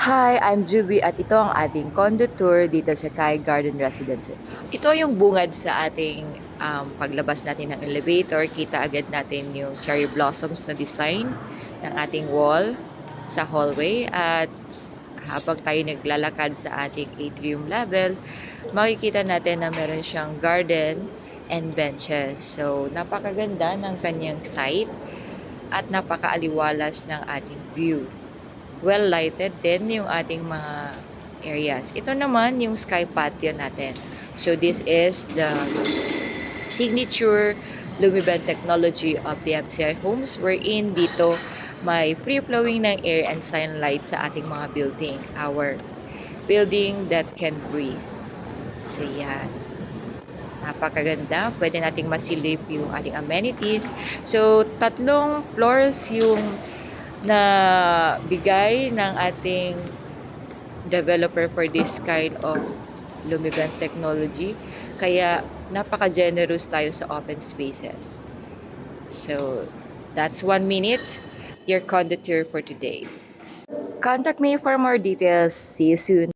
Hi, I'm Juby at ito ang ating condo tour dito sa Kai Garden Residences. Ito yung bungad sa ating paglabas natin ng elevator. Kita agad natin yung cherry blossoms na design ng ating wall sa hallway. At habang tayo naglalakad sa ating atrium level, makikita natin na meron siyang garden and benches. So, napakaganda ng kanyang site at napakaaliwalas ng ating view. Well lighted din yung ating mga areas. Ito naman yung sky patio natin. So this is the signature Lumiband technology of the MCI homes, wherein dito may free-flowing ng air and sunlight sa ating mga building. Our building that can breathe. So yan. Napakaganda. Pwede nating masilip yung ating amenities. So, tatlong floors yung na bigay ng ating developer for this kind of Lumiband technology. Kaya napaka-generous tayo sa open spaces. So, that's 1 minute, your condo tour for today. Contact me for more details. See you soon.